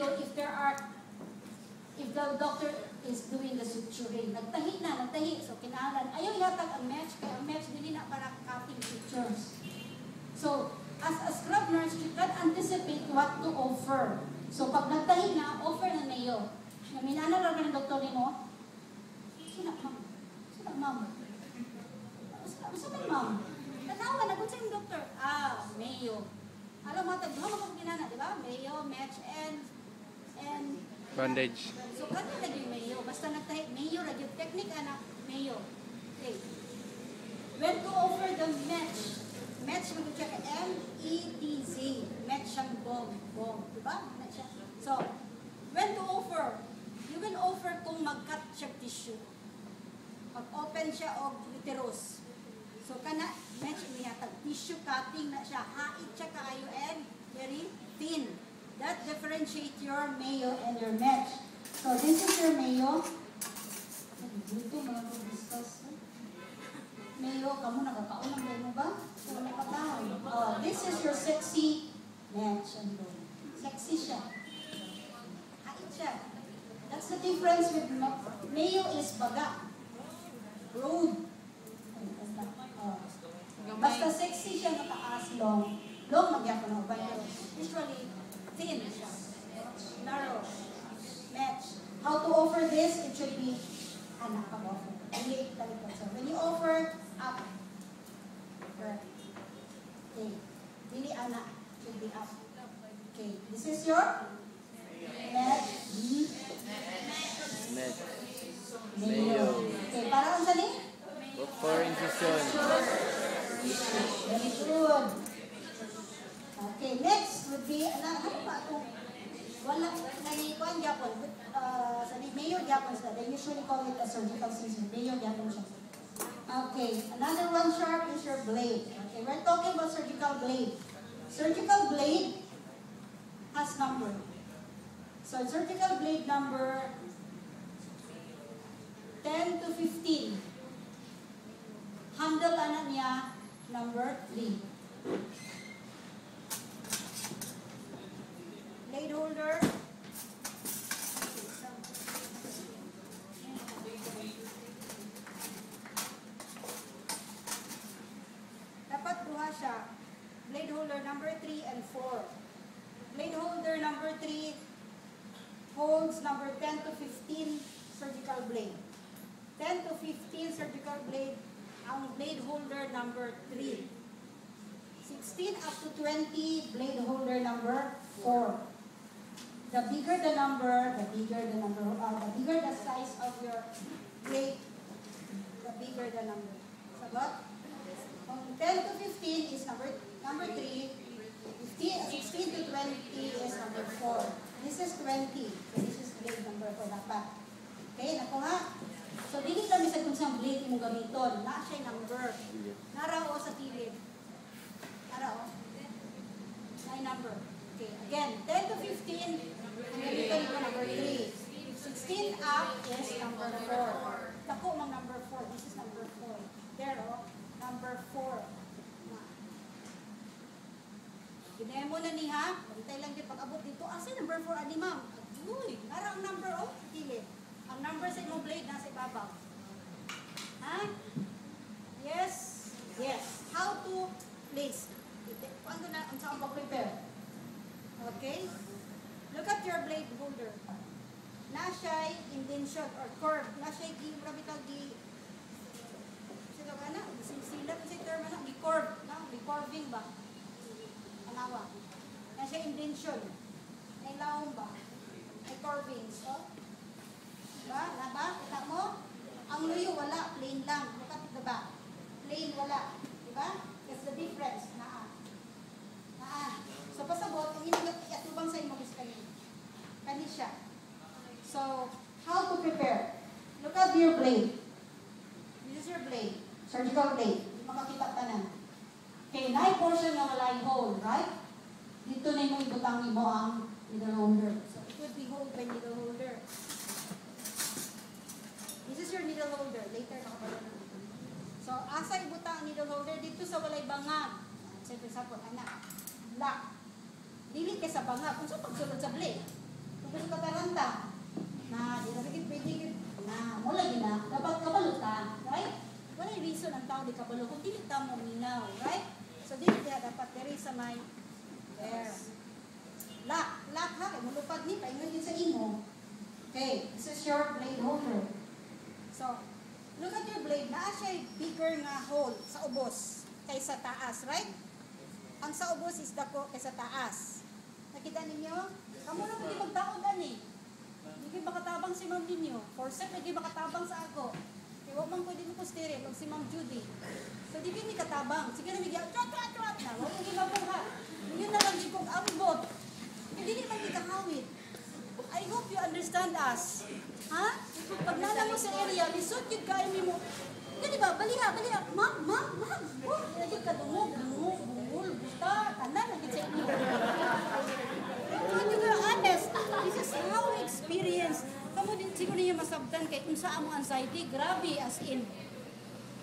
Mayo if the doctor is doing the suturing. Nagtahi. So, kinahanglan. Ayaw ihatag ang match, kaya ang match dili na para cutting sutures. So, as a scrub nurse, you can anticipate what to offer. So, pag nagtahi na, offer na Mayo. Naminana lang ka ng doktor ni mo, sila, ma'am. Saan may ma'am? Tanawa, nagun sa yung doktor. Mayo. Alam mo, tagduha mo ginana, di ba? Mayo, match, and bandage. So, kanya lagi Mayo. Basta nagtahi, Mayo, lagi technique, anak, Mayo. Okay. When to offer the match, mag-check M-E-T-Z. Match siyang bomb. Diba? Match siya. So, when to offer, you will offer kung mag-cut siya tissue. Pag-open siya o uterus. So, kana, match niya, tag-tissue cutting na siya. Hait siya kaayo and very thin. That differentiate your Mayo and your match. So, this is your Mayo. Dito, mga discuss. Mayo, kamo nakakaunang din mo ba? So, nakataon. This is your sexy match. Sexy siya. Hait siya. That's the difference with Mayo is baga. Broad. Basta sexy siya, nataas, long. Long, magyako na ba? Usually, thin siya. Narrow. Match. How to offer this? It should be anak pag-offer. So, when you offer, up. Okay. Dili anak. Should be up. Okay. This is your match. Mayo. Okay. Para kung sali? For incision. Very good. Okay. Next would be, ano pa itong wala, nangikuan Japon. Mayo Japon sila. They usually call it a surgical scissor. Mayo Japon siya. Okay. Another one sharp is your blade. Okay. We're talking about surgical blade. Surgical blade has number. So, surgical blade number 10 to 15. Handle anak niya number 3. Blade holder. Dapat buha siya. Blade holder number 3 and 4. Blade holder number 3 holds number 10 to 15 surgical blade. 10 to 15 surgical blade ang blade holder number 3. 16 up to 20 blade holder number 4. The bigger the number, the bigger the size of your blade, the bigger the number. Sagot? From 10 to 15 is number 3. 16 to 20 is number 4. This is 20. So this is blade number 4 dapat. Okay, nakuha? So, dili kami sa kung saan blade imong gamiton. Na siya number. Naraw o sa tilid. Naraw. Na number. Okay, again, 10 to 15, ang gamiton ko number 3. 16 up is number 4. Dako mang number 4. This is number 4. There, number 4. Ginemo na niha. Bantay lang din pag-abot dito. Asa number 4 ani ma'am? Uy, nara ang number o tilid. Ang number sa imong blade nasa ibabaw. Ha? Yes? Yes. How to place? Paano na ang saan pag-prepare? Okay? Look at your blade holder. Na siya'y indention or curve. Na siya'y gravital sila ba na? Sila kasi term na. Di-curve. Di-curving ba? Anawa. Na siya'y indention. May laong ba? May curving. So, diba? Naba? Kita mo? Ang luyo wala. Plain lang. Look at the back. Plain wala. Diba? That's the difference. Naa. So, pasabot, ang inatubang sa imong is kani siya. So, how to prepare? Look at your blade. This is your blade. Surgical blade. Hindi makakita tanan. Okay, na portion na wala yung hole, right? Dito na yung ibutang mo ang needle holder. So, it would be hold by needle holder. This is your needle holder. Later, nakapala na. So, asa ibutang ang needle holder? Dito sa walay bangag. So, for example, anak. Lock. Dili kay sa bangag. Kung saan pagsulod sa blade. Gusto ka taranta. Na, di na pwede na, mula din na, dapat kabalo ka, right? Wala yung reason ang tao di kabalo, kung dili ka mo minaw, right? So, dili kaya dapat diri sa may, there. Lock ha, kaya mulupad ni, paingon din sa imo. Okay, this is your blade holder. So, look at your blade, naa siya bigger nga hole sa ubos kaysa taas, right? Ang sa ubos is dako kaysa taas. Nakita ninyo? Kamu na pwede magtaon ani. Hindi makatabang si Ma'am ninyo. For set, hindi makatabang sa ako. Kaya huwag man pwede mo ko stereo, si Ma'am Judy. So, di hindi katabang. Sige na bigyan, trot na. Huwag mo gimabuha. Yun na lang di kong awibot. Hindi naman ikahawit. I hope you understand us. Ha? Pag nana mo sa area, lisod yun kayo mo. Hindi ba? Baliha. Ma'am. Oh, hindi ka bungol, busta. Tanan, lagi sa inyo. When you are honest, this is how we experience. Kamu din siguro niya masabtan kay kung saan mo anxiety, grabe as in.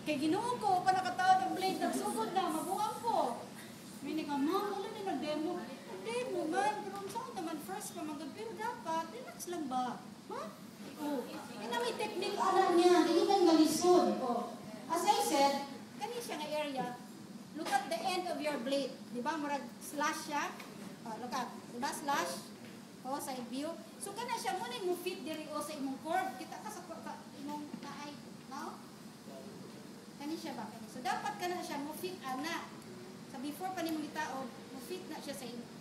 Kay Ginoo ko, pa nakatawad ang blade, nagsugod na, mabuang ko. Meaning, ma'am, wala na nag-demo. Demo man, pero saan naman first pa mag-pero dapat, relax lang ba? Ha? Oh. Yan na may technique alam niya, hindi man malisod. Oh. As I said, kani siya nga area, look at the end of your blade. Di ba, marag slash siya. Look at, diba slash? O, side view. So, kana siya muna yung fit diri o sa imong curve. Kita ka sa imong naay, no? Kani siya ba? Kani. So, dapat kana siya mo fit ana. Sa before pa nimong itaod, mo fit na siya sa imong.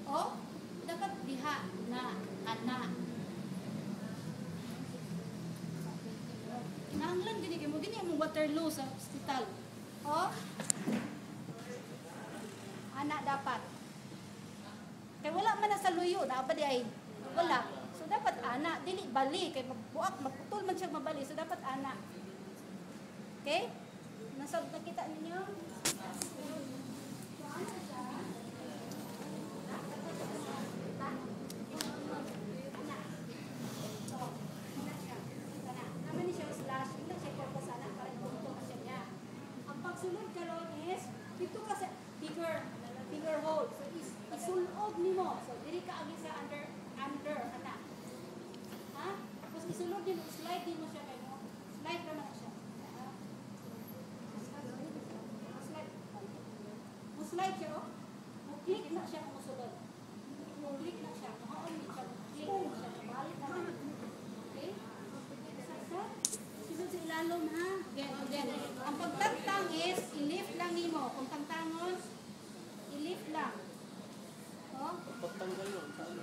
O, dapat diha na, ana. Kinahanglan gini kay mo gini among Waterloo sa hospital. O, anak dapat. Kaya wala man na sa luyo, dapat di ay wala. So dapat anak, dili bali kay magbuak, magputol man siya mabali, so dapat anak. Okay? Nasab nakita ninyo? So ano siya? Anak. So, anak siya. Anak. Naman ni siya slash, hindi siya purpose anak para ito kasi niya. Ang pagsulod karon is dito kasi bigger hole. So, isulod ni mo. So, dili ka agi sa under, anak. Ha? Tapos isulod din, slide din mo siya kayo. Slide naman siya. Slide siya, oh. Mo-click na siya kung musulod. Mo-click na siya. Mahaon din siya. Mo-click na siya. Balik naman. Okay? Sunod sa ilalom, ha? Again. Ang pagtangtang is, i-lift lang ni mo. Kung tangtangon, i-lift lang. Oh?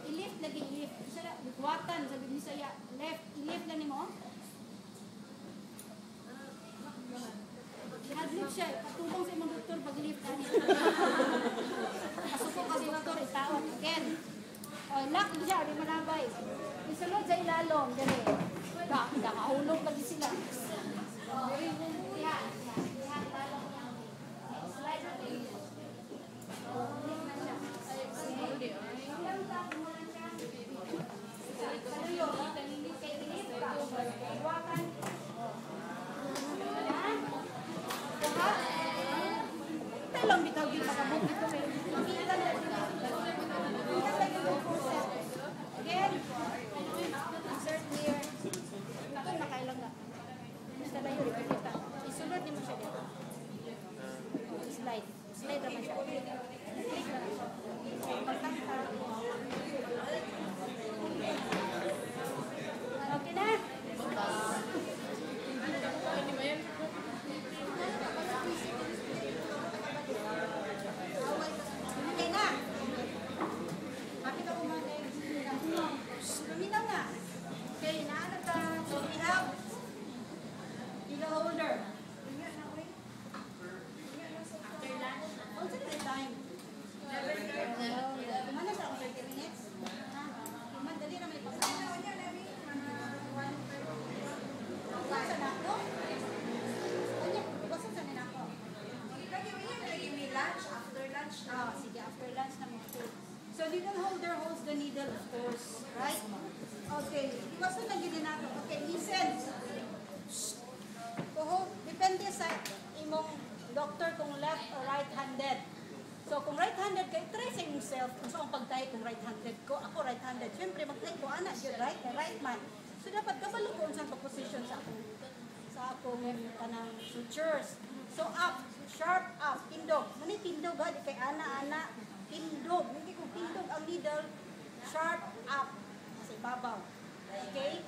I-lift lagi, i-lift. Isa na, buwatan, sabi ni saya, left, i-lift lang ni mo. Nag-lift siya, patulong sa imong doktor pag-lift na niya. Pasukong ka sa doktor, itawag. Again. O, lock siya, di manabay. Isunod sa ilalom, dali. Nakahulog lagi sila. O, diha, ilalom lang. Slide na din. O, lift na siya. Ilang tao mo na siya. Saluyo, kay i-lift ka. Iwakan. Lang bitaw din makabuk dito may makita na dito. Kita lagi yung process. Again, insert here. Ito nakailang na. Basta na yun, ipakita. Isunod din mo siya dito. Slide. Slide naman siya. Click na lang siya. Pagkakita. Okay na? So needle holder holds the needle, of course, right? Okay. Iwaso na gini nato. Okay, listen. Depende sa imong doctor kung left or right-handed. So kung right-handed kay try sa imong self kung saan pagtahi kung right-handed ko. Ako right-handed. Siyempre, mag-try ko, ana, yun, right man. So, dapat kabalo ko unsang position sa akong kanang sutures. So, up, sharp up, tindog. Mani tindog ha, di kay ana, tindog. Hindi ko tindog ang needle, sharp up. Sa ibabaw. Okay?